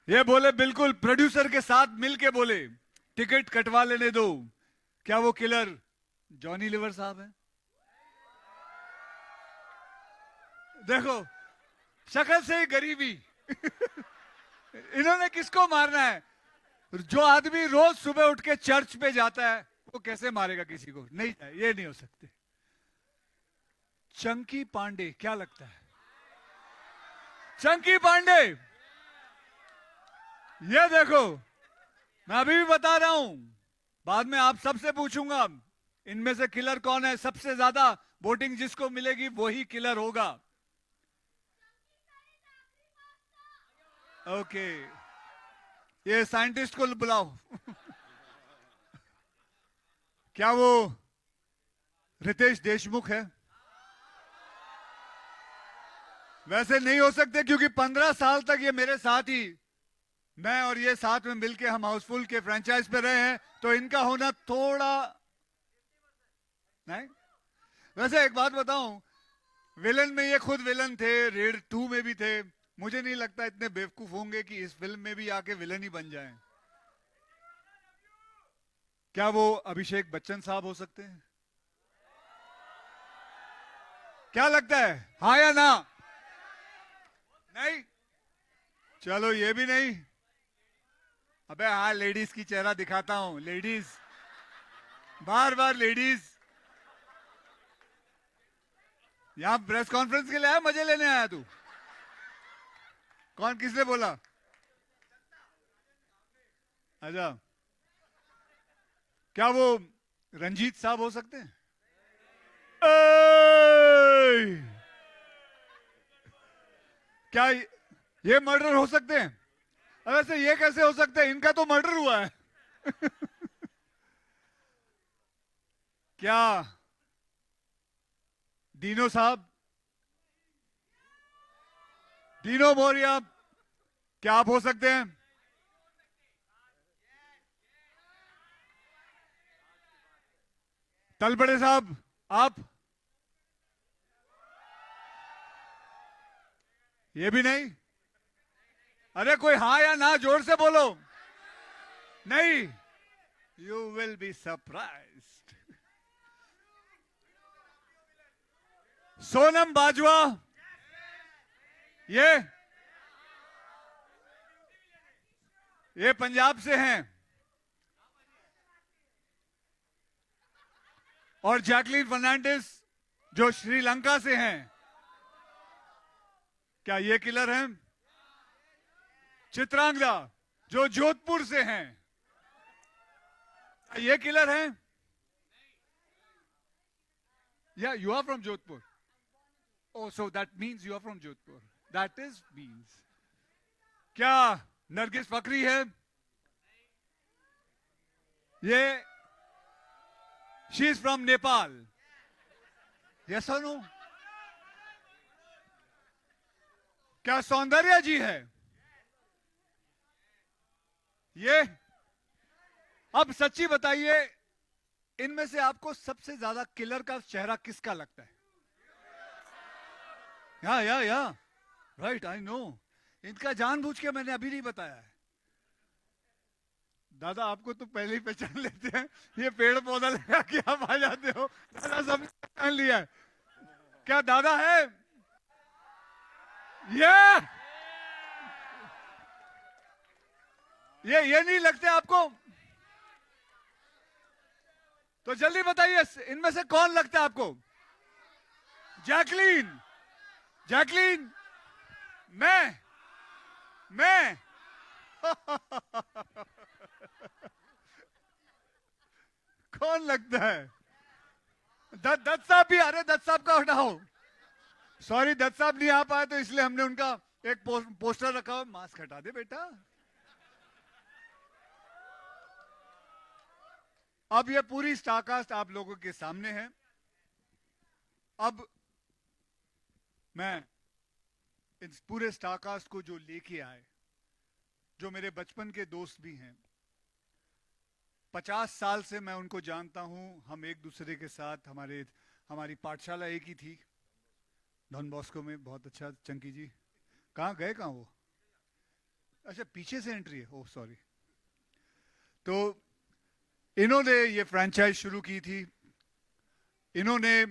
ये बोले बिल्कुल प्रोड्यूसर के साथ मिलके बोले टिकट कटवा लेने दो। क्या वो किलर जॉनी लीवर साहब है? देखो, शक्ल से ही गरीबी। इन्होंने किसको मारना है? जो आदमी रोज सुबह उठ के चर्च पे जाता है वो कैसे मारेगा किसी को? नहीं, ये नहीं हो सकते। चंकी पांडे, क्या लगता है? चंकी पांडे, ये देखो, मैं अभी भी बता रहा हूं, बाद में आप सबसे पूछूंगा इनमें से किलर कौन है। सबसे ज्यादा वोटिंग जिसको मिलेगी वही किलर होगा। ओके, ये साइंटिस्ट को बुलाओ। क्या वो रितेश देशमुख है? वैसे नहीं हो सकते क्योंकि 15 साल तक ये मेरे साथ ही, मैं और ये साथ में मिलके हम हाउसफुल के फ्रेंचाइज पे रहे हैं, तो इनका होना थोड़ा नहीं। वैसे एक बात बताऊं, विलन में ये खुद विलन थे, रेड 2 में भी थे। मुझे नहीं लगता इतने बेवकूफ होंगे कि इस फिल्म में भी आके विलन ही बन जाएं। क्या वो अभिषेक बच्चन साहब हो सकते हैं? क्या लगता है, हाँ या ना? नहीं, चलो ये भी नहीं। अबे हाँ, लेडीज की चेहरा दिखाता हूं। लेडीज, बार बार लेडीज। यहां प्रेस कॉन्फ्रेंस के लिए आया, मजे लेने आया तू? कौन, किसने बोला? अच्छा, क्या वो रंजीत साहब हो सकते हैं? एय! क्या ये मर्डर हो सकते हैं? वैसे ये कैसे हो सकते हैं? इनका तो मर्डर हुआ है। क्या दीनो साहब, दीनो मोरिया, क्या आप हो सकते हैं? तलबड़े साहब, आप? ये भी नहीं। अरे कोई हाँ या ना जोर से बोलो। नहीं, you will be surprised. Sonam Bajwa, ये पंजाब से हैं। और जैकलीन फर्नांडिस जो श्रीलंका से हैं। क्या ये किलर हैं? चित्रांगदा जो जोधपुर से हैं, ये किलर हैं? या you are from Jodhpur? Oh, so that means you are from Jodhpur. That is means. क्या नरगिस फकरी है? ये she is from Nepal. Yes or no? क्या सौंदर्या जी है? ये, अब सच्ची बताइए, इनमें से आपको सबसे ज्यादा किलर का चेहरा किसका लगता है? या राइट, आई नो। इनका जानबूझ के मैंने अभी नहीं बताया है। दादा आपको तो पहले ही पहचान लेते हैं, ये पेड़ पौधा लगा के आप आ जाते हो। दादा सब पहचान लिया है। क्या दादा है? ये नहीं लगते आपको? तो जल्दी बताइए, इनमें से कौन लगता है आपको? जैकलीन, जैकलीन, मैं कौन लगता है? दत्त साहब भी। अरे दत्त साहब का हटाओ, सॉरी, दत्त साहब नहीं आ पाए तो इसलिए हमने उनका एक पोस्टर रखा हुआ। मास्क हटा दे बेटा। अब ये पूरी स्टारकास्ट आप लोगों के सामने है। अब मैं इस पूरे स्टारकास्ट को जो लेके आए, जो मेरे बचपन के दोस्त भी हैं, 50 साल से मैं उनको जानता हूं। हम एक दूसरे के साथ, हमारी पाठशाला एक ही थी, डॉन बॉस्को में। बहुत अच्छा, चंकी जी कहाँ गए, कहाँ वो? अच्छा पीछे से एंट्री है, ओह सॉरी। तो इन्होंने ये फ्रैंचाइज शुरू की थी, इन्होंने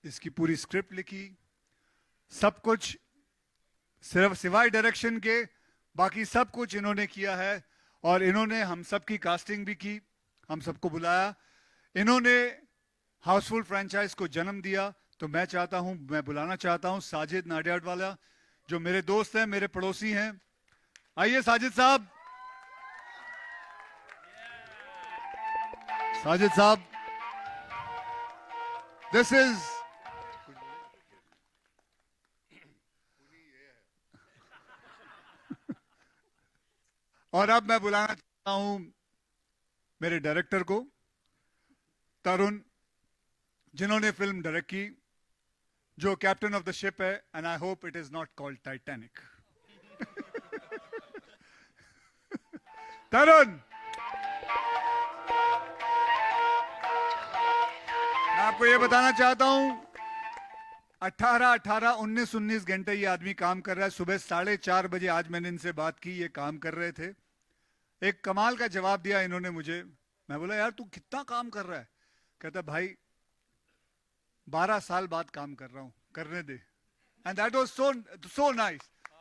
इसकी पूरी स्क्रिप्ट लिखी, सब कुछ, सिर्फ सिवाय डायरेक्शन के बाकी सब कुछ इन्होंने किया है। और इन्होंने हम सब की कास्टिंग भी की, हम सबको बुलाया, इन्होंने हाउसफुल फ्रैंचाइज को जन्म दिया। तो मैं चाहता हूं, मैं बुलाना चाहता हूं साजिद नाडियाडवाला, जो मेरे दोस्त हैं, मेरे पड़ोसी हैं। आइए साजिद साहब। साजिद साहब, दिस इज और अब मैं बुलाना चाहता हूं मेरे डायरेक्टर को, तरुण, जिन्होंने फिल्म डायरेक्ट की, जो कैप्टन ऑफ द शिप है, and I hope it is not called Titanic. Tarun, मैं आपको ये बताना चाहता हूं, 19 घंटे ये आदमी काम कर रहा है। सुबह 4:30 बजे आज मैंने इनसे बात की, ये काम कर रहे थे। एक कमाल का जवाब दिया इन्होंने मुझे। मैं बोला यार तू कितना काम कर रहा है? कहता भाई 12 साल बाद काम कर रहा हूं, करने दे। And that was so nice.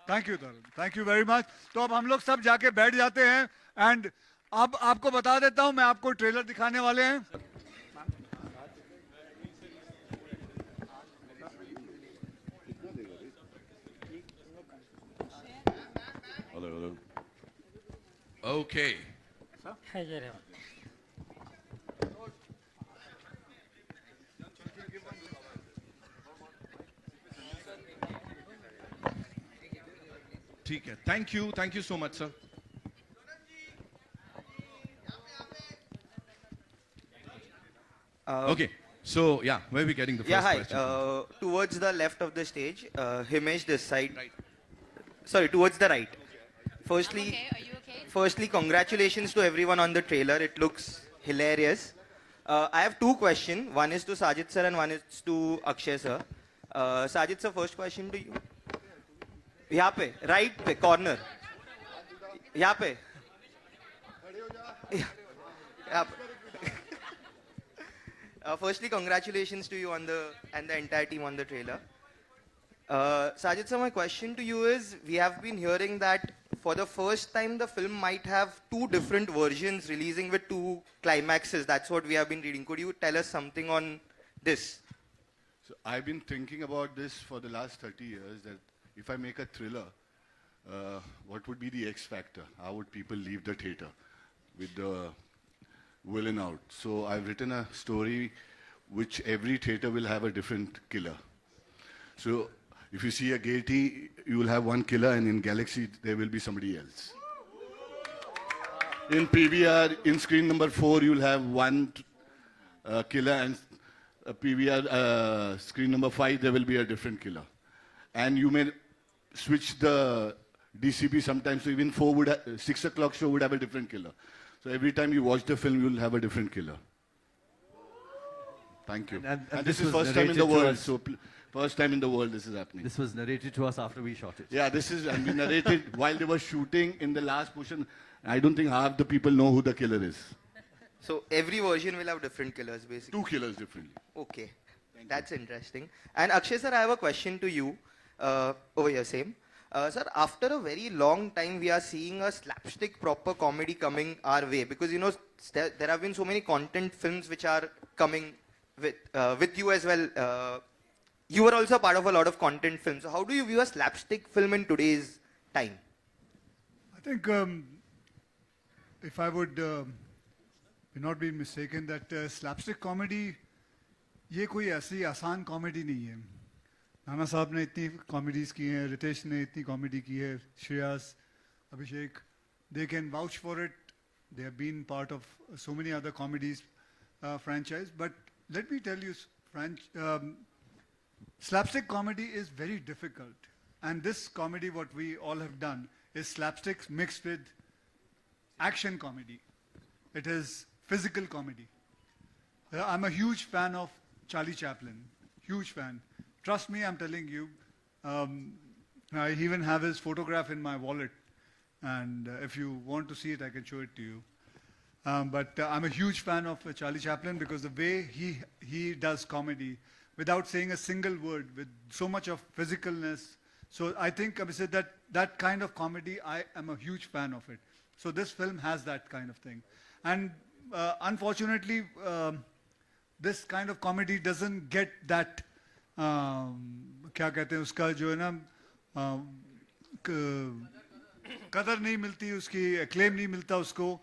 Thank you Tarun, thank you very much. तो अब हम लोग सब जाके बैठ जाते हैं। एंड अब आपको बता देता हूं, मैं आपको ट्रेलर दिखाने वाले हैं। Hello. Okay. ठीक है, thank you so much, sir. Okay, so yeah, where are we getting the first question? Towards the left of the stage, Himesh this side. Right. Sorry, towards the right. Firstly, I'm okay. Are you okay? Firstly, congratulations to everyone on the trailer. It looks hilarious. I have two questions. One is to Sajid sir and one is to Akshay sir. Sajid sir, first question to you. यहाँ पे, right पे, corner. यहाँ पे. यहाँ पे. Firstly, congratulations to you on and the entire team on the trailer. Sajid sir, my question to you is, we have been hearing that for the first time the film might have two different versions releasing with two climaxes. That's what we have been reading. Could you tell us something on this? So I've been thinking about this for the last 30 years, that if I make a thriller, what would be the X factor? How would people leave the theater with the villain out? So I've written a story which every theater will have a different killer. So if you see a Gaiety, you will have one killer, and in Galaxy there will be somebody else. In PVR, in screen number 4, you will have one killer, and PVR screen number 5, there will be a different killer. And you may switch the DCP sometimes, so even 6 o'clock show would have a different killer. So every time you watch the film, you will have a different killer. Thank you. And this is first time in the world, so first time in the world this is happening. This was narrated to us after we shot it. Yeah, this is narrated while they were shooting in the last portion. I don't think half the people know who the killer is. So every version will have different killers, basically. 2 killers differently. Okay, that's interesting. And Akshay sir, I have a question to you. Over here, same. Sir, after a very long time, we are seeing a slapstick proper comedy coming our way, because you know there have been so many content films which are coming with you as well. You were also part of a lot of content films. So how do you view a slapstick film in today's time? I think if I would not be mistaken, that slapstick comedy, ये कोई ऐसी आसान comedy नहीं है. नाना साहब ने इतनी comedies की हैं, रितेश ने इतनी कॉमेडी की है, श्रेयस, अभिषेक, they can vouch for it. They have been part of so many other comedies franchise. But let me tell you, slapstick comedy is very difficult. And this comedy, what we all have done, is slapsticks mixed with action comedy. It is physical comedy. I'm a huge fan of Charlie Chaplin. Huge fan. Trust me, I'm telling you. I even have his photograph in my wallet. and if you want to see it, I can show it to you. But I'm a huge fan of Charlie Chaplin because the way he does comedy without saying a single word, with so much of physicalness. So I think I would say that kind of comedy, I am a huge fan of it. So this film has that kind of thing. And unfortunately, this kind of comedy doesn't get that, क्या कहते हैं उसका जो है ना, कदर नहीं मिलती उसकी, acclaim नहीं मिलता उसको.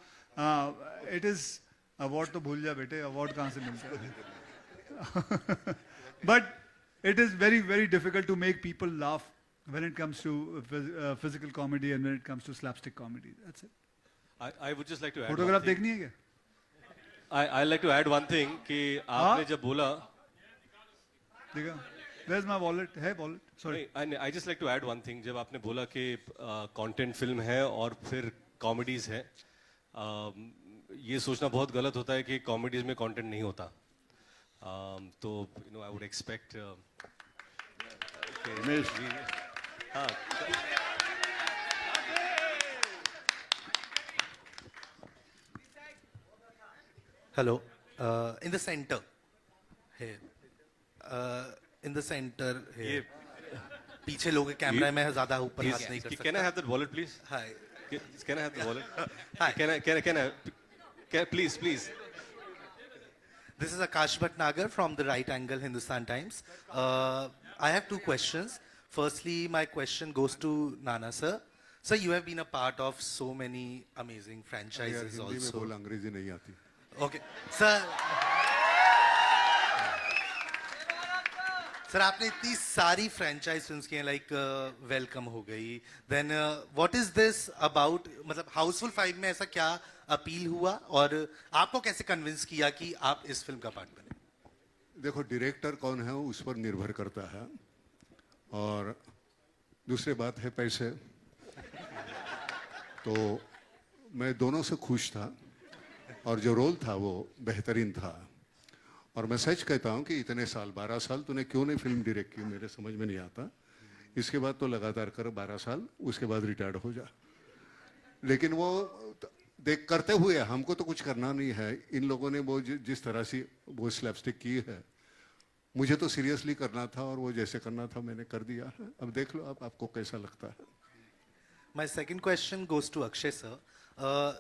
It is award तो भूल जा बेटे, award कहाँ से मिलता है? But it is very, very difficult to make people laugh when it comes to physical comedy and when it comes to slapstick comedy. That's it. I would just like to add Photograph one thing. देखनी है क्या? I like to add one thing कि आपने जब बोला देखा? Where's my wallet? है wallet? Sorry. I just like to add one thing. जब आपने बोला कि content film है और फिर comedies है, ये सोचना बहुत गलत होता है कि comedies में content नहीं होता. तो I would expect Hello, in the center here. In the center here. पीछे लोग कैमरा में ज़्यादा ऊपर हाथ नहीं कर सकते. Can I have that wallet, please? Hi. Can I have the wallet? Hi. Can I please? This is Akash Bhatnagar from the Right Angle Hindustan Times. I have two questions. Firstly, my question goes to Nana sir. Sir, you have been a part of so many amazing franchises Hindi में also. बोल, अंग्रेजी नहीं आती. Okay, sir. Sir आपने इतनी सारी franchise films की हैं, लाइक वेलकम हो गई, then what is this about, मतलब हाउसफुल 5 में ऐसा क्या अपील हुआ और आपको कैसे कन्विंस किया कि आप इस फिल्म का पार्ट बने? देखो, डायरेक्टर कौन है उस पर निर्भर करता है, और दूसरी बात है पैसे. तो मैं दोनों से खुश था और जो रोल था वो बेहतरीन था. और मैं सच कहता हूँ कि इतने साल, 12 साल तूने क्यों नहीं फिल्म डायरेक्ट की, मेरे समझ में नहीं आता. इसके बाद तो लगातार कर 12 साल, उसके बाद रिटायर्ड हो जा. लेकिन वो देख करते हुए हमको तो कुछ करना नहीं है. इन लोगों ने वो जिस तरह से वो स्लैपस्टिक की है, मुझे तो सीरियसली करना था और वो जैसे करना था मैंने कर दिया. अब देख लो आपको कैसा लगता है. My second question goes to Akshay sir.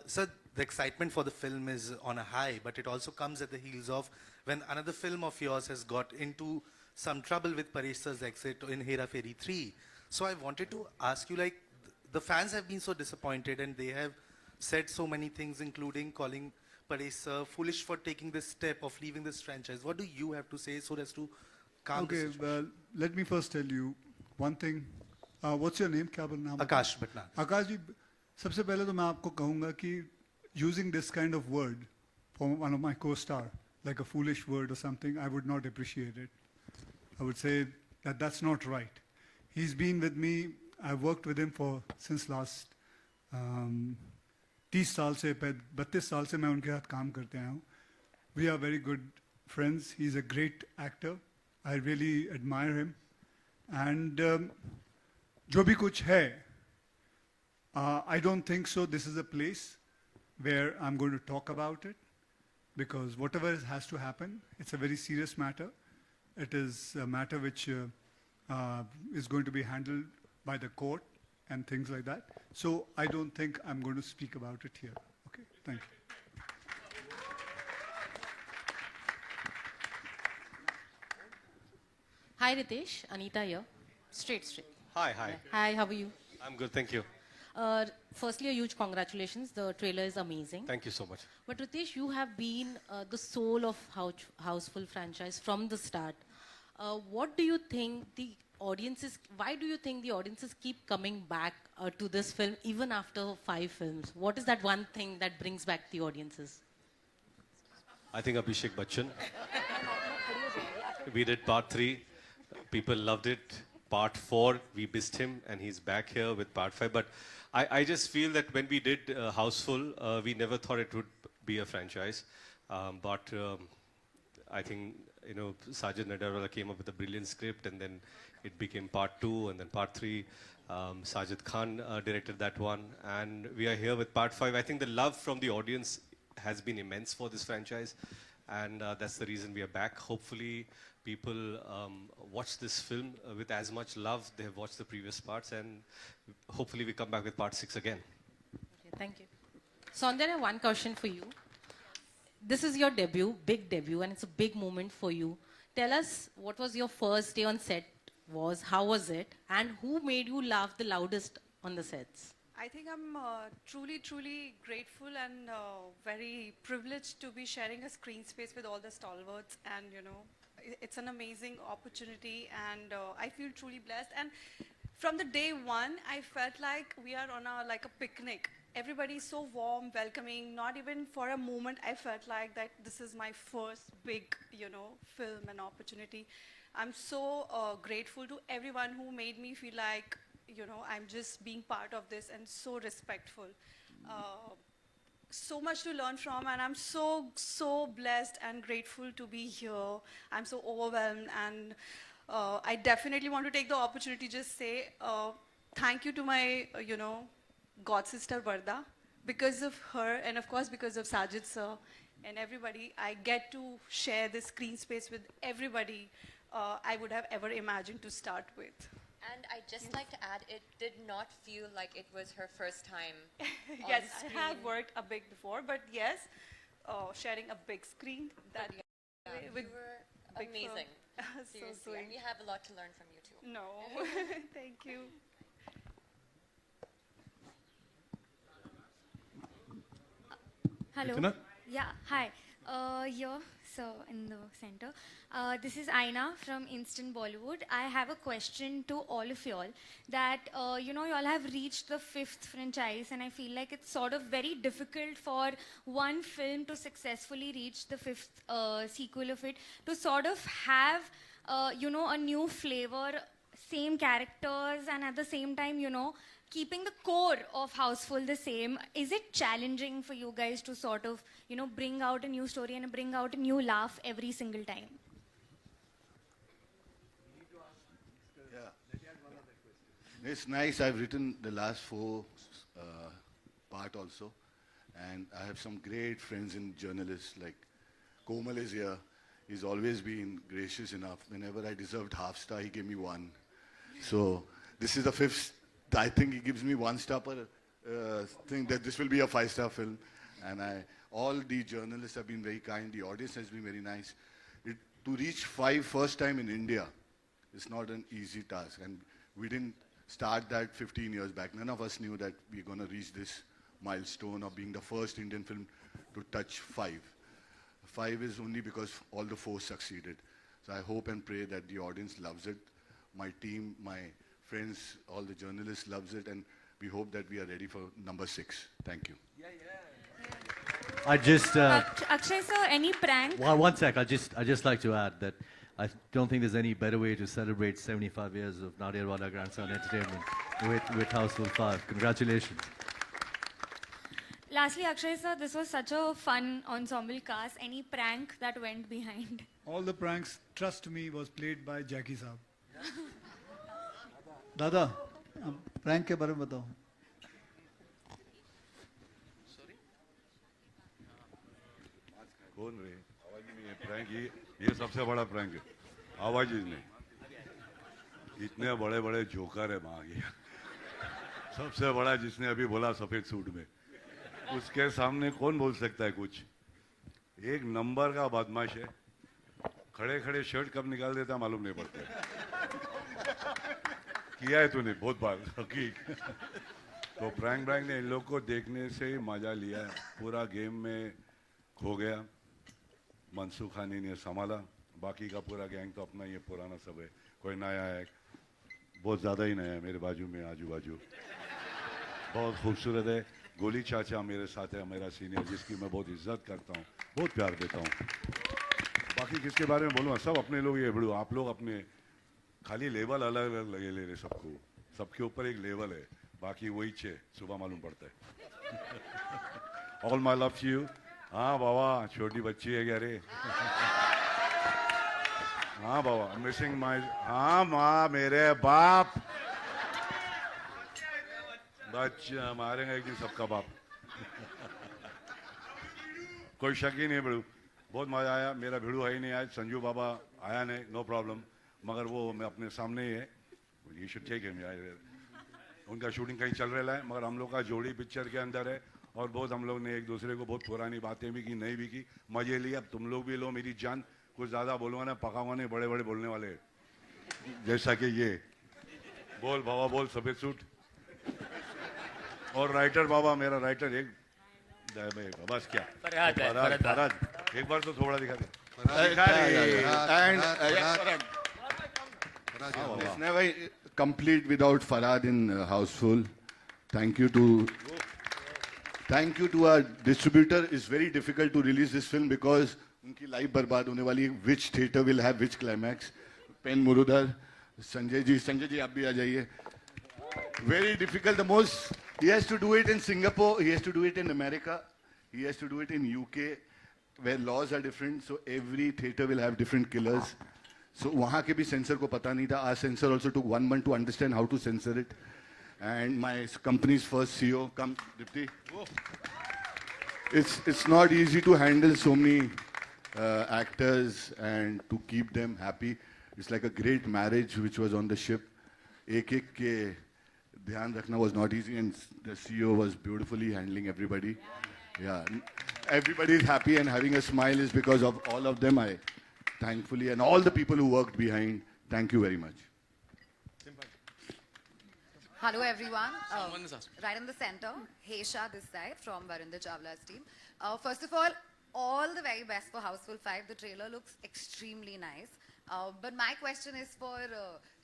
Sir, the excitement for the film is on a high, but it also comes at the heels of when another film of yours has got into some trouble with Paresh sir's exit in Hera Fairy 3. So I wanted to ask you, like, the fans have been so disappointed and they have said so many things, including calling Paresh sir foolish for taking this step of leaving this franchise. What do you have to say so as to calm the Okay, situation? well, let me first tell you one thing. What's your name? क्या नाम? Akash Bhatnagar. आकाश जी, सबसे पहले तो मैं आपको कहूँगा कि using this kind of word from one of my co-star, like a foolish word or something, I would not appreciate it. I would say that that's not right. He's been with me, I've worked with him since last 30 साल से, 32 साल से मैं उनके साथ काम करते आया हूँ. We are very good friends. He's a great actor. I really admire him. And जो भी कुछ है, I don't think so this is a place where I'm going to talk about it, because whatever has to happen, it's a very serious matter. It is a matter which is going to be handled by the court and things like that. So I don't think I'm going to speak about it here. Okay, thank you. Hi Ritesh, Anita here. Straight. Hi. Hi, how are you? I'm good, thank you. Firstly, a huge congratulations. The trailer is amazing. Thank you so much. But Ritesh, you have been the soul of Houseful franchise from the start. What do you think why do you think the audiences keep coming back to this film even after 5 films? What is that one thing that brings back the audiences? I think Abhishek Bachchan. We did part 3. People loved it. Part 4, we missed him, and he's back here with part 5. But I just feel that when we did Houseful, we never thought it would be a franchise. But I think, Sajid Nadarwala came up with a brilliant script, and then it became part 2, and then part 3. Sajid Khan directed that one, and we are here with part 5. I think the love from the audience has been immense for this franchise, and that's the reason we are back. Hopefully, people watch this film with as much love they have watched the previous parts, and hopefully we come back with part 6 again. Okay, thank you. Saundanya, one question for you. This is your debut, big debut, and it's a big moment for you. Tell us what was your first day on set was, how was it, and who made you laugh the loudest on the sets? I think I'm truly grateful and very privileged to be sharing a screen space with all the stalwarts, and it's an amazing opportunity, and I feel truly blessed. And from the day one, I felt like we are on a picnic. Everybody is so warm, welcoming. Not even for a moment I felt like that this is my first big, film and opportunity. I'm so grateful to everyone who made me feel like, I'm just being part of this, and so respectful. So much to learn from, and I'm so blessed and grateful to be here. I'm so overwhelmed, and I definitely want to take the opportunity to just say thank you to my, God sister Varda. Because of her, and of course because of Sajid sir and everybody, I get to share this screen space with everybody I would have ever imagined to start with. And I'd just like to add, it did not feel like it was her first time Yes, on screen. I have worked a bit before, but yes, sharing a big screen, that Yeah, with you were big film. amazing. So Seriously, and sweet. we have a lot to learn from you too. No, thank you. Hello. Itana? Yeah, hi. Here, so in the center. This is Aina from Instant Bollywood. I have a question to all of y'all that, you all have reached the 5th franchise, and I feel like it's sort of very difficult for one film to successfully reach the 5th sequel of it, to sort of have, a new flavor, same characters, and at the same time, keeping the core of Houseful the same. Is it challenging for you guys to sort of, bring out a new story and bring out a new laugh every single time? Yeah. It's nice. I've written the last 4 part also, and I have some great friends in journalists, like Komal is here. He's always been gracious enough. Whenever I deserved half star, he gave me 1. So this is the 5th. I think he gives me 1 star per thing, that this will be a 5-star film. And all the journalists have been very kind. The audience has been very nice. To reach 5 first time in India is not an easy task. And we didn't start that 15 years back. None of us knew that we're going to reach this milestone of being the first Indian film to touch 5. 5 is only because all the 4 succeeded. So I hope and pray that the audience loves it. My team, my friends, all the journalists loves it, and we hope that we are ready for number 6. Thank you. I just Akshay sir, any prank? one sec. I just like to add that I don't think there's any better way to celebrate 75 years of Nadia Wada Grandson Entertainment with Houseful 5. Congratulations. Lastly, Akshay sir, this was such a fun ensemble cast. Any prank that went behind? All the pranks, trust me, was played by Jackie Saab. दादा prank के बारे में बताओ. कौन रे आवाज ही नहीं है. प्रैंक ये सबसे बड़ा प्रैंक है. आवाज ही नहीं. इतने बड़े बड़े जोकर है वहां गया. सबसे बड़ा जिसने अभी बोला सफेद सूट में, उसके सामने कौन बोल सकता है कुछ. एक नंबर का बदमाश है. खड़े खड़े शर्ट कब निकाल देता मालूम नहीं पड़ता. किया है तूने बहुत बार हकीक. तो प्रैंक ने इन लोग को देखने से ही मजा लिया. पूरा गेम में खो गया. मनसूख खानी ने संभाला. बाकी का पूरा गैंग तो अपना ये पुराना सब है. कोई नया है, बहुत ज़्यादा ही नया है. मेरे बाजू में आजू बाजू बहुत खूबसूरत है. गोली चाचा मेरे साथ है, मेरा सीनियर, जिसकी मैं बहुत इज्जत करता हूँ, बहुत प्यार देता हूँ. बाकी किसके बारे में बोलूँ, सब अपने लोग. ये बड़ू आप लोग अपने खाली लेवल अलग अलग लगे ले रहे. सबको सबके ऊपर एक लेवल है, बाकी वही छे सुबह मालूम पड़ता है. All my love to you. हाँ बाबा, छोटी बच्ची है क्या रे. हाँ बाबा, मिसिंग माई. हाँ माँ मेरे बाप. बच्चा मारेंगे एक दिन सबका बाप। कोई शक ही नहीं भिड़ू, बहुत मजा आया। मेरा भिड़ू है ही नहीं आज, संजू बाबा आया नहीं, नो प्रॉब्लम, मगर वो मैं अपने सामने ही है, यू शुड टेक हिम। उनका शूटिंग कहीं चल रहा है, मगर हम लोग का जोड़ी पिक्चर के अंदर है और बहुत हम लोग ने एक दूसरे को बहुत पुरानी बातें भी की, नहीं भी की, मजे लिए। अब तुम लोग भी लो मेरी जान, कुछ ज़्यादा बोलूँगा ना पकाऊंगा नहीं, बड़े बड़े बोलने वाले जैसा कि ये बोल बाबा बोल सफेद सूट। और राइटर बाबा, मेरा राइटर एक बस क्या फरहाद, एक बार तो थोड़ा दिखा दे। It's never complete without Farhad in Houseful. Thank you to our distributor. It's very difficult to release this film because उनकी लाइफ बर्बाद होने वाली है. Which theater will have which climax? Pen Murudhar, Sanjay ji आप भी आ जाइए. Very difficult. The most he has to do it in Singapore. He has to do it in America. He has to do it in UK, where laws are different. So every theater will have different killers. So वहाँ के भी censor को पता नहीं था. Our censor also took 1 month to understand how to censor it. And my company's first CEO, come Dipti. It's not easy to handle so many actors and to keep them happy. It's like a great marriage which was on the ship. एक के ध्यान रखना was not easy, and the CEO was beautifully handling everybody. Yeah, everybody is happy and having a smile is because of all of them. I thankfully, and all the people who worked behind, thank you very much. Hello everyone. Right in the center, Hesha this side from Varinder Chawla's team. First of all the very best for Houseful 5. The trailer looks extremely nice. But my question is for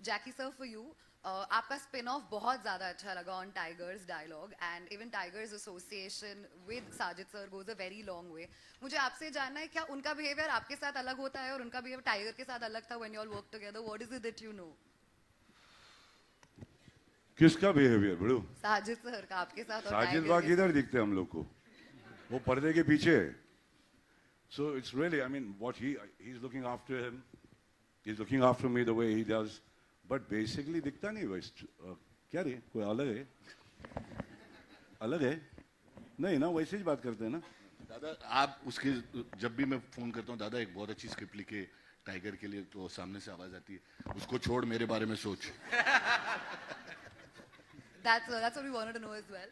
Jackie sir, for you. आपका spin-off बहुत ज़्यादा अच्छा लगा on Tiger's dialogue, and even Tiger's association with Sajid sir goes a very long way. मुझे आपसे जानना है क्या उनका behavior आपके साथ अलग होता है और उनका behavior Tiger के साथ अलग था when you all work together? What is it that you know? किसका बिहेवियर बड़ू? साजिद सर का आपके साथ और साजिद Tiger वाह के किधर दिखते हम लोग को? वो पर्दे के पीछे है. So it's really, I mean, what he's looking after him, he's looking after me the way he does, but basically दिखता नहीं वैसे. क्या रे? कोई अलग है? अलग है? नहीं ना, वैसे ही बात करते हैं ना. दादा आप उसके जब भी मैं फोन करता हूँ, दादा एक बहुत अच्छी स्क्रिप्ट लिखे टाइगर के लिए, तो सामने से आवाज आती है, उसको छोड़ मेरे बारे में सोच. That's what we wanted to know as well.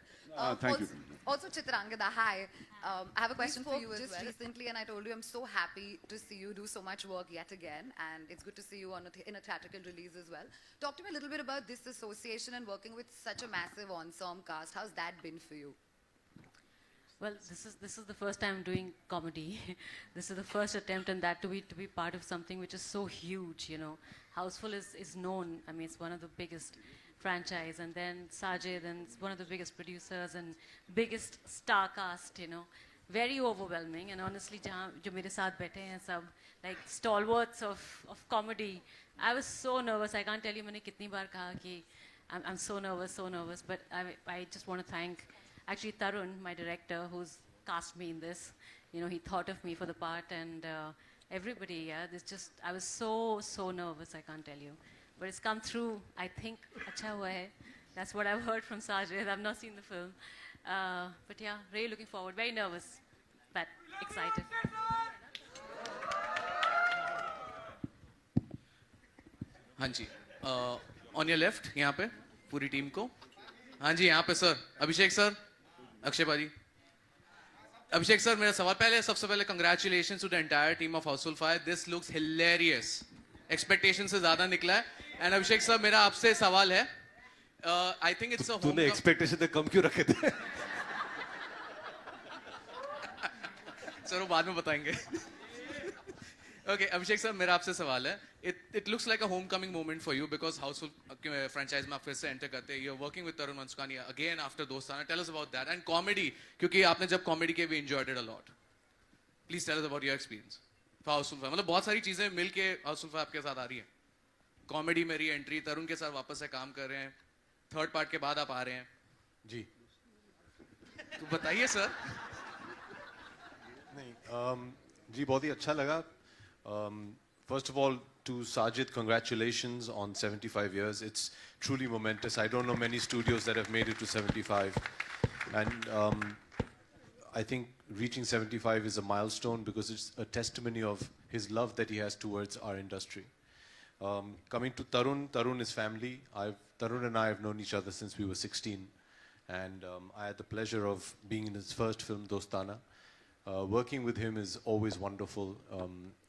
Thank you. Also, Chitrangada, hi. I have a question for you as well. Recently, and I told you I'm so happy to see you do so much work yet again, and it's good to see you in a theatrical release as well. Talk to me a little bit about this association and working with such a massive ensemble cast. How's that been for you? Well, this is the first time I'm doing comedy. This is the first attempt in that to be part of something which is so huge, you know. Houseful is known. I mean, it's one of the biggest franchise, and then Sajid, and it's one of the biggest producers and biggest star cast, you know. Very overwhelming, and honestly, jo mere saath baithe hain sab, like stalwarts of comedy. I was so nervous. I can't tell you maine kitni baar kaha ki I'm so nervous, but I just want to thank actually Tarun, my director, who's cast me in this. You know, he thought of me for the part, and everybody, yeah, I was so nervous, I can't tell you. But it's come through, I think, acha hua hai. That's what I've heard from Sajid. I've not seen the film. But yeah, really looking forward. Very nervous, but excited. हाँ जी, on your left, यहाँ पे पूरी team को. हाँ जी, यहाँ पे sir, अभिषेक sir, Akshay भाजी. अभिषेक sir, मेरा सवाल पहले, सबसे पहले congratulations to the entire team of Houseful 5. This looks hilarious. Expectation से ज़्यादा निकला है. And अभिषेक सर, मेरा आपसे सवाल है. I think it's a तूने expectation से कम क्यों रखे थे? सर वो बाद में बताएंगे. Okay, अभिषेक सर, मेरा आपसे सवाल है. It looks like a homecoming moment for you because Houseful franchise में आप फिर से enter करते हैं. You're working with Tarun Mansukhani again after Dostana. Tell us about that. And comedy, क्योंकि आपने जब comedy किया, we enjoyed it a lot. Please tell us about your experience. Houseful 5, मतलब बहुत सारी चीजें मिल के Houseful 5 आपके साथ आ रही है. कॉमेडी में री एंट्री, तरुण के साथ वापस से काम कर रहे हैं, थर्ड पार्ट के बाद आप आ रहे हैं. जी तो बताइए सर. नहीं जी, बहुत ही अच्छा लगा. First of all, to Sajid, congratulations on 75 years. It's truly momentous. I don't know many studios that have made it to 75. And I think reaching 75 is a milestone because it's a testimony of his love that he has towards our industry. Coming to Tarun, Tarun is family. Tarun and I have known each other since we were 16. And I had the pleasure of being in his first film, Dostana. Working with him is always wonderful.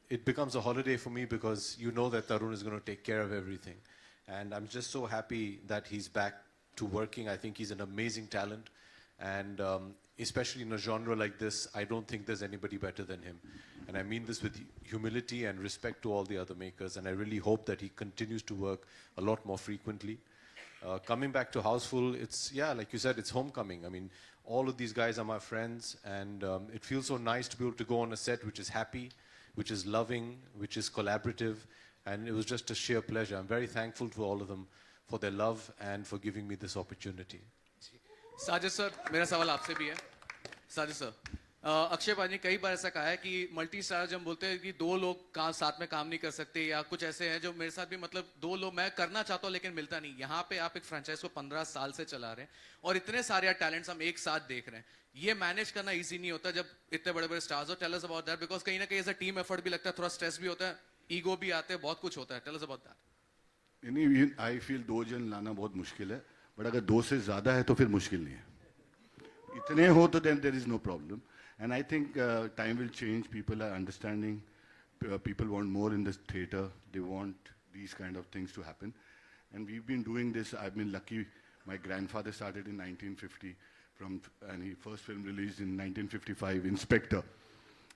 It becomes a holiday for me because you know that Tarun is going to take care of everything. And I'm just so happy that he's back to working. I think he's an amazing talent. And especially in a genre like this, I don't think there's anybody better than him. And I mean this with humility and respect to all the other makers. And I really hope that he continues to work a lot more frequently. Coming back to Houseful, it's, yeah, like you said, it's homecoming. I mean, all of these guys are my friends. And it feels so nice to be able to go on a set which is happy, which is loving, which is collaborative, and it was just a sheer pleasure. I'm very thankful to all of them for their love and for giving me this opportunity. Sajid sir, मेरा सवाल आपसे भी है. Sajid sir, Akshay पाजी ने कई बार ऐसा कहा है कि मल्टी स्टार जब बोलते हैं कि दो लोग साथ में काम नहीं कर सकते या कुछ ऐसे हैं जो मेरे साथ भी मतलब दो लोग मैं करना चाहता हूँ लेकिन मिलता नहीं. यहाँ पे आप एक फ्रेंचाइज को 15 साल से चला रहे हैं और इतने सारे टैलेंट्स हम एक साथ देख रहे हैं. ये मैनेज करना इजी नहीं होता जब इतने बड़े बड़े स्टार्स हो. Tell us about that because कहीं ना कहीं ऐसा टीम एफर्ट भी लगता है, थोड़ा स्ट्रेस भी होता है, ईगो भी आते हैं, बहुत कुछ होता है. Tell us about that. I feel 2 जन लाना बहुत मुश्किल है, बट अगर 2 से ज़्यादा है तो फिर मुश्किल नहीं है. इतने हो तो then there is no problem. And I think time will change. People are understanding. People want more in the theater. They want these kind of things to happen. And we've been doing this. I've been lucky. My grandfather started in 1950, and his first film released in 1955, Inspector.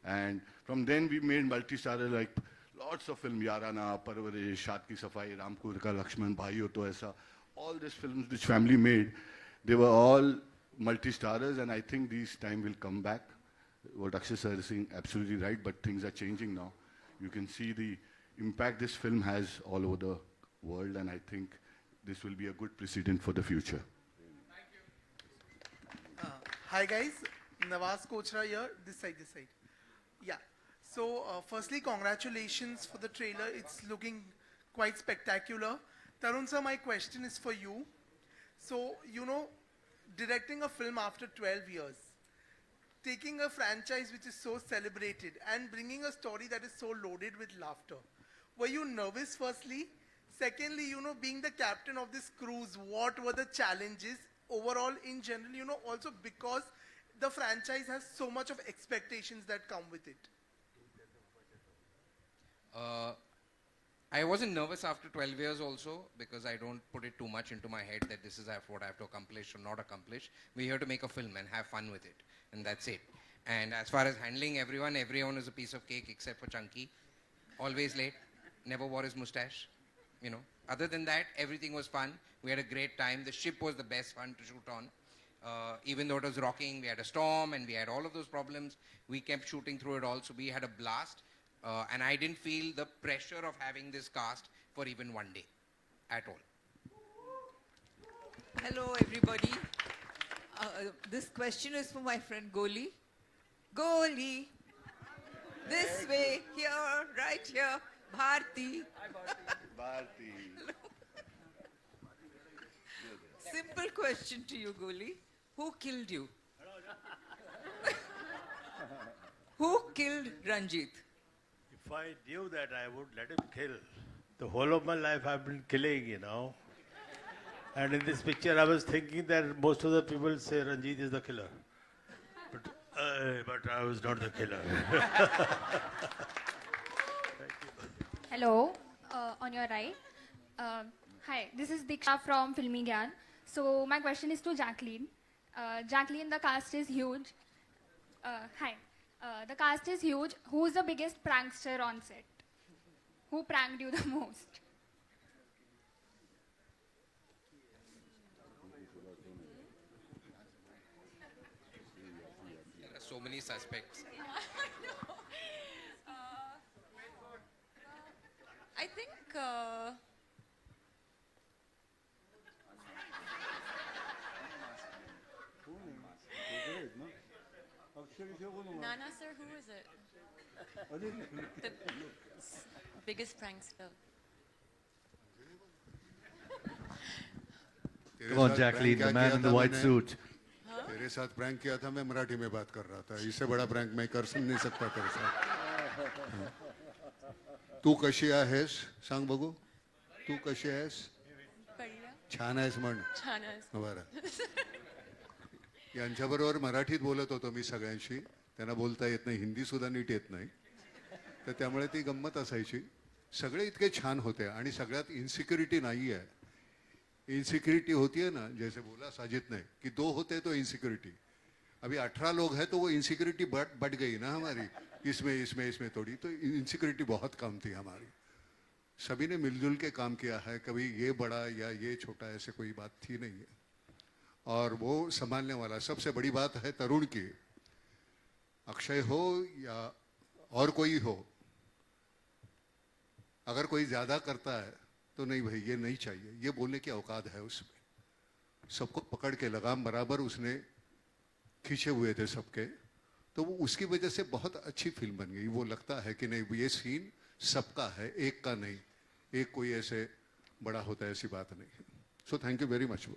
And from then we made multi-starrer like lots of films, Yarana, Parvarish, Shaad Ki Safai, Ramkur Ka Lakshman, Bhaiyo To Aisa. All these films which family made, they were all multi-starrers, and I think these time will come back. What Akshay sir is saying, absolutely right, but things are changing now. You can see the impact this film has all over the world, and I think this will be a good precedent for the future. Hi guys, Nawaz Kochra here, this side. Yeah, so firstly congratulations for the trailer, it's looking quite spectacular. Tarun sir, my question is for you. So, you know, directing a film after 12 years, taking a franchise which is so celebrated and bringing a story that is so loaded with laughter. Were you nervous firstly? Secondly, you know, being the captain of this cruise, what were the challenges overall in general, you know, also because the franchise has so much of expectations that come with it? I wasn't nervous after 12 years also because I don't put it too much into my head that this is what I have to accomplish or not accomplish. We're here to make a film and have fun with it. And that's it. And as far as handling everyone is a piece of cake except for Chunky. Always late, never wore his mustache, you know. Other than that, everything was fun. We had a great time. The ship was the best fun to shoot on. Even though it was rocking, we had a storm and we had all of those problems. We kept shooting through it all, so we had a blast. And I didn't feel the pressure of having this cast for even one day at all. Hello, everybody. This question is for my friend Goli. Goli, this way, here, right here, Bharti. Hi, Bharti. Simple question to you, Goli. Who killed you? Who killed Ranjit? If I knew that, I would let him kill. The whole of my life I've been killing, you know. And in this picture, I was thinking that most of the people say Ranjit is the killer. But I was not the killer. Hello, on your right. Hi, this is Diksha from Filmi Gyan. So my question is to Jacqueline. Jacqueline, the cast is huge. Hi, the cast is huge. Who's the biggest prankster on set? Who pranked you the most? There are so many suspects. I think Nana sir, who is it? The biggest prankster. तेरे Come on, साथ Jacqueline, prank the क्या man किया in the था white मैंने? suit. तेरे साथ prank किया था, मैं मराठी में बात कर रहा था. इससे बड़ा प्रैंक मैं कर नहीं सकता तेरे साथ. तू कशी आहेस सांग बघू. तू कशी आहेस. छान आहेस म्हण. छान आहेस. बरं. यांच्याबरोबर मराठीत बोलत होतो मी सगळ्यांशी. त्यांना बोलता येत नाही, हिंदी सुद्धा नीट येत नाही. तर त्यामुळे ती गंमत असायची. सगळे इतके छान होते आणि सगळ्यात इन्सिक्युरिटी नाही आहे. इनसिक्योरिटी होती है ना, जैसे बोला साजिद ने कि 2 होते तो इनसिक्योरिटी. अभी 18 लोग हैं तो वो इनसिक्योरिटी बढ़ गई ना हमारी. इसमें थोड़ी तो इनसिक्योरिटी बहुत कम थी हमारी. सभी ने मिलजुल के काम किया है. कभी ये बड़ा या ये छोटा ऐसे कोई बात थी नहीं है. और वो संभालने वाला सबसे बड़ी बात है तरुण की. अक्षय हो या और कोई हो, अगर कोई ज्यादा करता है तो नहीं भाई ये नहीं चाहिए, ये बोलने की औकात है उसमें. सबको पकड़ के लगाम बराबर उसने खींचे हुए थे सबके. तो वो उसकी वजह से बहुत अच्छी फिल्म बन गई. वो लगता है कि नहीं ये सीन सबका है, एक का नहीं. एक कोई ऐसे बड़ा होता है ऐसी बात नहीं. So thank you very much.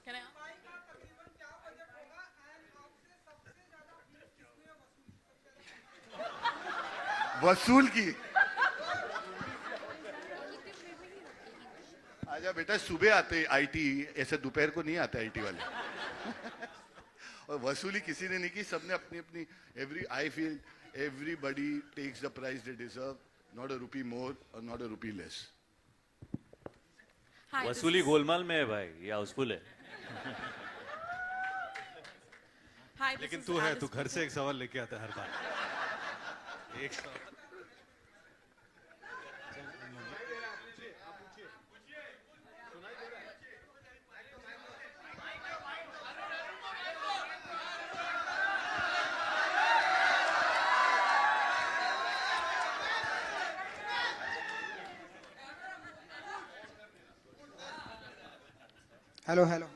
Can I? वसूल की. आजा बेटा, सुबह आते आईटी, ऐसे दोपहर को नहीं आते आईटी वाले. और वसूली किसी ने नहीं की, सबने अपनी अपनी I feel everybody takes the price they deserve, not a rupee more और नॉट अ रुपी लेस. वसूली गोलमाल में है भाई, ये हाउसफुल है. लेकिन तू है, तू घर से एक सवाल लेके आता है हर बार. एक सवाल. Hello hello.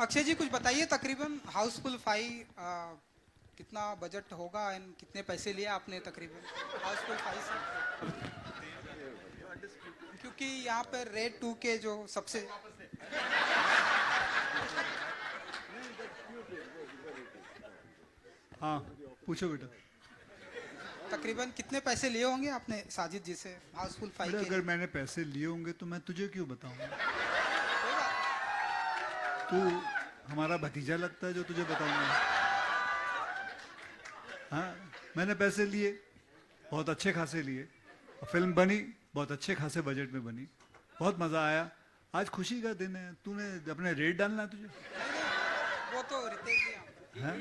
अक्षय जी कुछ बताइए, तकरीबन हाउसफुल 5 कितना बजट होगा एंड कितने पैसे लिए आपने तकरीबन हाउसफुल 5 से? क्योंकि यहाँ पर रेड 2 के जो सबसे हाँ पूछो बेटा. तकरीबन कितने पैसे लिए होंगे आपने साजिद जी से हाउसफुल 5 बेटा के अगर लिए? मैंने पैसे लिए होंगे तो मैं तुझे क्यों बताऊंगा. तू हमारा भतीजा लगता है जो तुझे बताऊंगा. हाँ मैंने पैसे लिए, बहुत अच्छे खासे लिए. फिल्म बनी बहुत अच्छे खासे बजट में बनी. बहुत मजा आया. आज खुशी का दिन है. तूने अपने रेट डालना है तुझे. वो तो रितेश जी हाँ?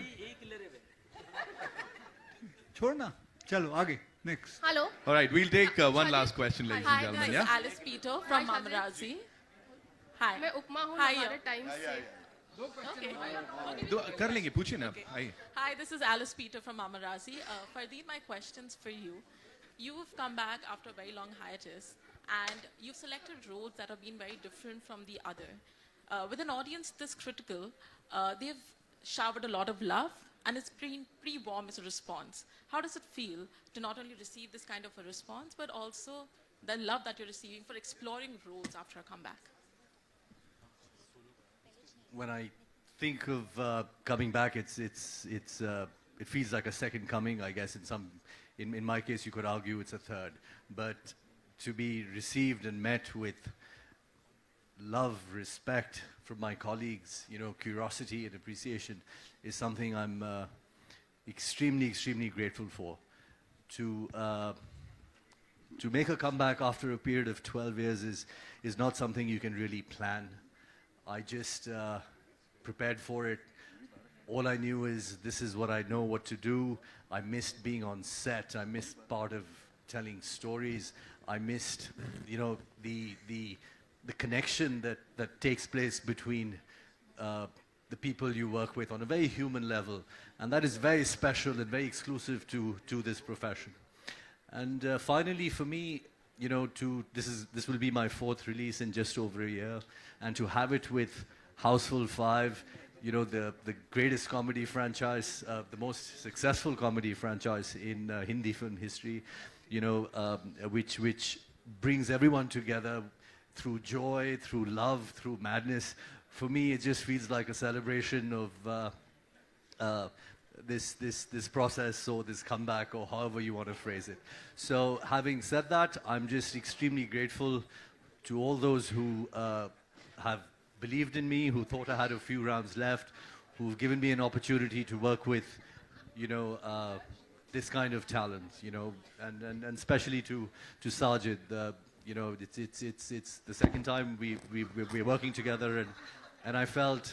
छोड़ना. चलो आगे next. Hello. All right, we'll take one last question, ladies and Hi, gentlemen. guys. Yeah. Alice Peter from Mamarazi. Hi. मैं उपमा हूँ हमारे टाइम से. दो कर लेंगे, पूछिए ना. आइए. Hi, this is Alice Peter from Mamarazi. Fardeed, my question's for you. You've come back after a very long hiatus, and you've selected roles that have been very different from the other. With an audience this critical, they've showered a lot of love, and it's pretty warm as a response. How does it feel to not only receive this kind of a response, but also the love that you're receiving for exploring roles after a comeback? When I think of coming back, it feels like a second coming, I guess. In my case, you could argue it's a third. But to be received and met with love, respect from my colleagues, curiosity and appreciation is something I'm extremely, extremely grateful for. To make a comeback after a period of 12 years is not something you can really plan. I just prepared for it. All I knew is this is what I know what to do. I missed being on set. I missed part of telling stories. I missed, the connection that takes place between the people you work with on a very human level. And that is very special and very exclusive to this profession. And finally, for me, you know, this will be my 4th release in just over a year. And to have it with Houseful 5, you know, the greatest comedy franchise, the most successful comedy franchise in Hindi film history, you know, which brings everyone together through joy, through love, through madness. For me, it just feels like a celebration of this process or this comeback or however you want to phrase it. So having said that, I'm just extremely grateful to all those who have believed in me, who thought I had a few rounds left, who've given me an opportunity to work with, you know, this kind of talent, you know, and especially to Sajid. You know, it's the second time we're working together, and I felt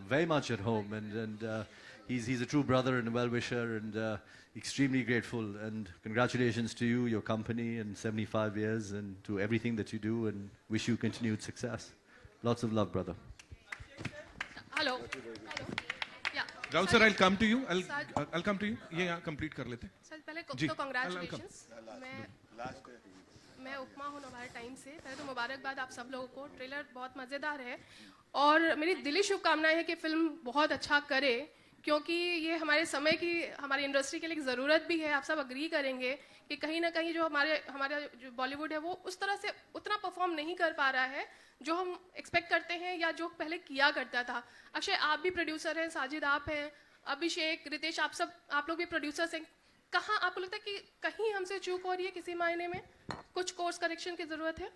very much at home, and he's a true brother and a well-wisher, and extremely grateful. And congratulations to you, your company, and 75 years, and to everything that you do, and wish you continued success. Lots of love, brother. Hello. Yeah. Rahul sir, I'll come to you. I'll come to you. Yeah, complete कर लेते हैं. Sir पहले जी. तो congratulations. मैं उपमा हूँ Nowal time से. पहले तो मुबारकबाद आप सब लोगों को. ट्रेलर बहुत मज़ेदार है और मेरी दिली शुभकामनाएं है कि फिल्म बहुत अच्छा करे, क्योंकि ये हमारे समय की, हमारी इंडस्ट्री के लिए ज़रूरत भी है. आप सब अग्री करेंगे कि कहीं ना कहीं जो हमारा जो बॉलीवुड है वो उस तरह से उतना परफॉर्म नहीं कर पा रहा है जो हम एक्सपेक्ट करते हैं या जो पहले किया करता था. अक्षय, आप भी प्रोड्यूसर हैं, साजिद आप हैं, अभिषेक, रितेश, आप लोग भी प्रोड्यूसर्स हैं. कहाँ आपको लगता है कि कहीं हमसे चूक हो रही है, किसी मायने में कुछ कोर्स करेक्शन की ज़रूरत है?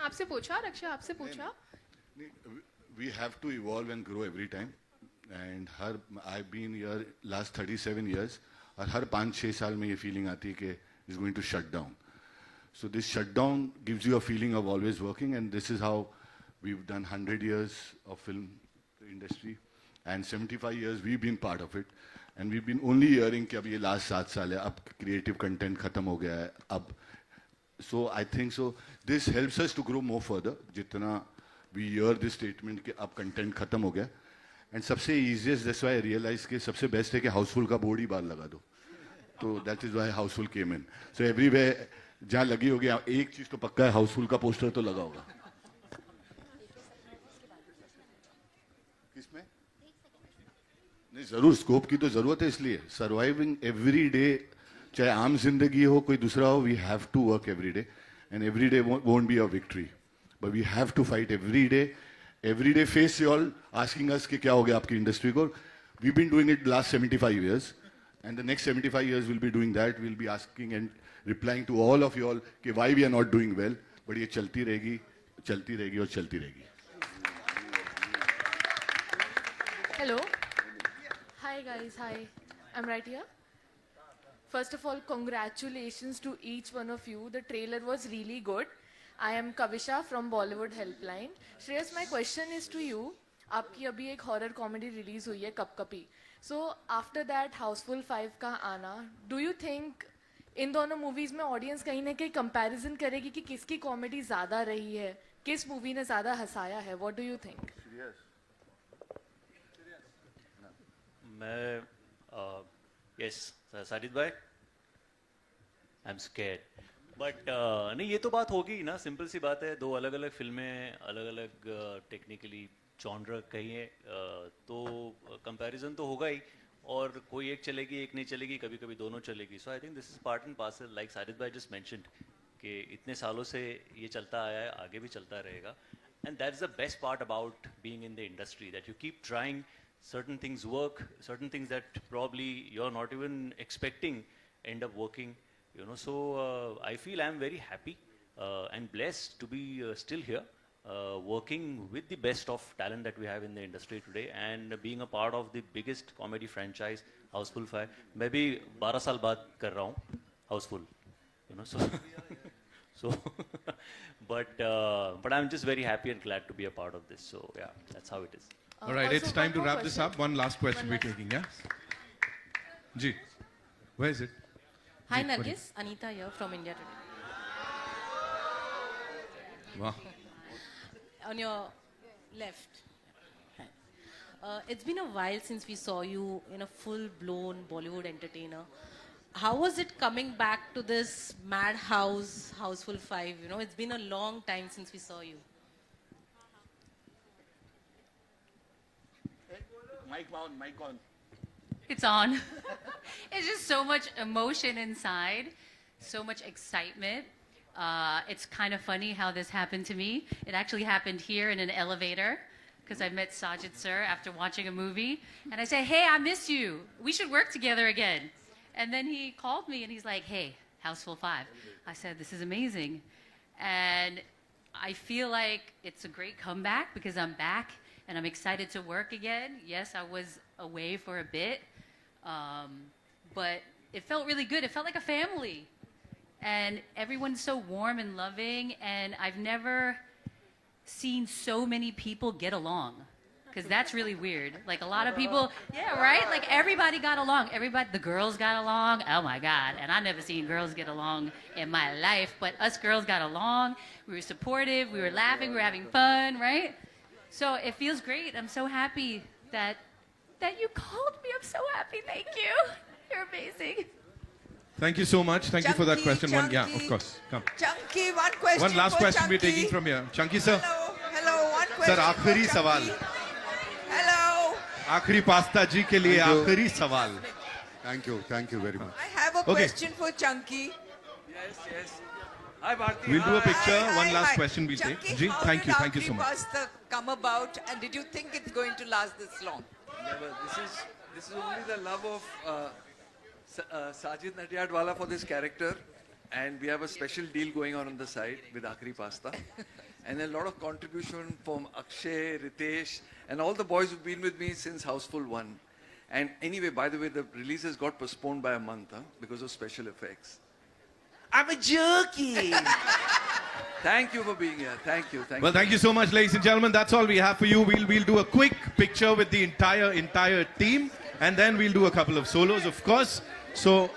आपसे पूछा, रक्षा आपसे पूछा. We have to evolve and grow every time. And I've been here last 37 years. और हर 5-6 साल में ये feeling आती है कि it's going to shut down. So this shutdown gives you a feeling of always working, and this is how we've done 100 years of film industry, and 75 years we've been part of it. And we've been only hearing कि अब ये last 7 साल है, अब creative content खत्म हो गया है, अब. So I think so. This helps us to grow more further. जितना we hear this statement कि अब content खत्म हो गया. And सबसे easiest, that's why I realized कि सबसे best है कि Houseful का board ही बाहर लगा दो. तो that is why Houseful came in. So everywhere जहाँ लगी होगी, एक चीज तो पक्का है, Houseful का पोस्टर तो लगा होगा. किसमें? नहीं, जरूर स्कोप की तो जरूरत है, इसलिए सर्वाइविंग एवरी डे, चाहे आम जिंदगी हो कोई दूसरा हो, we have to work every day, and every day won't be a victory, but we have to fight every day face you all asking us कि क्या हो गया आपकी इंडस्ट्री को. We been doing it last 75 years, and the next 75 years we'll be doing that. We'll be asking and replying to all of you all कि why we are not doing well, but ये चलती रहेगी और चलती रहेगी. Hello. Hi guys, hi. I'm right here. First of all, congratulations to each one of you. The trailer was really good. I am Kavisha from Bollywood Helpline. Shreyas, my question is to you. आपकी अभी एक horror comedy release हुई है कपकपी. So after that Housefull 5 का आना, do you think in दोनों movies में audience कहीं ना कहीं कंपैरिजन करेगी कि किसकी कॉमेडी ज़्यादा रही है, किस मूवी ने ज़्यादा हंसाया है? What do you think? मैं यस साजिद भाई, आई एम स्कैर्ड, बट नहीं, ये तो बात होगी ना, सिंपल सी बात है. दो अलग अलग फिल्में, अलग अलग टेक्निकली जॉनर कहिए, तो कंपैरिजन तो होगा ही, और कोई एक चलेगी एक नहीं चलेगी, कभी कभी दोनों चलेगी. So I think this is part and parcel, like Sajid भाई जस्ट मेंशन्ड कि इतने सालों से ये चलता आया है, आगे भी चलता रहेगा. And that is the best part about being in the industry, that you keep trying. Certain things work, certain things that probably you're not even expecting end up working, you know. So I feel I'm very happy and blessed to be still here, working with the best of talent that we have in the industry today, and being a part of the biggest comedy franchise, Houseful 5. मैं भी 12 साल बाद कर रहा हूँ Houseful, you know. So but I'm just very happy and glad to be a part of this. So yeah, that's how it is. All right, it's time to wrap this up. One last question we're taking, yeah? Ji, where is it? Hi जी, बोलिए। Nargis, Anita here from India Today. वाह On your left. It's been a while since we saw you in a full-blown Bollywood entertainer. How was it coming back to this madhouse, Houseful 5? You know, it's been a long time since we saw you. Mic on, mic on. It's on. It's just so much emotion inside, so much excitement. It's kind of funny how this happened to me. It actually happened here in an elevator because I met Sajid sir after watching a movie. And I said, hey, I miss you. We should work together again. And then he called me and he's like, hey, Houseful 5. I said, this is amazing. And I feel like it's a great comeback because I'm back and I'm excited to work again. Yes, I was away for a bit, but it felt really good. It felt like a family. And everyone's so warm and loving, and I've never seen so many people get along, because that's really weird. Like a lot of people, yeah, right? Like everybody got along. Everybody, the girls got along. Oh my God. And I never seen girls get along in my life, but us girls got along. We were supportive. We were laughing. We were having fun, right? So it feels great. I'm so happy that you called me. I'm so happy. Thank you. You're amazing. Thank you so much. Thank you for that Chunky, question. One, yeah, Chunky. of course. Come. Chunky, one question. One last for question we're Chunky. taking from here. Chunky sir. Hello, one question. Sir, आखिरी for सवाल. Chunky. Hello. आखिरी pasta जी के लिए Thank you. आखिरी सवाल. Thank you very much. I have a Okay. question for Chunky. Yes. Hi, Bharti. We'll do a picture. Hi, One last hi. question we'll Chunky, take. Ji, how thank did you. Thank you so Aakhri much. Pasta come about, and did you think it's going to last this long? Never. This is only the love of Sajid Natyadwala for this character, and we have a special deal going on the side with Aakhri Pasta, and a lot of contribution from Akshay, Ritesh, and all the boys who've been with me since Houseful 1. And anyway, by the way, the releases got postponed by a month because of special effects. I'm a jerky. Thank you for being here. Thank you. Well, thank you so much, ladies and gentlemen. That's all we have for you. We'll do a quick picture with the entire team, and then we'll do a couple of solos, of course. So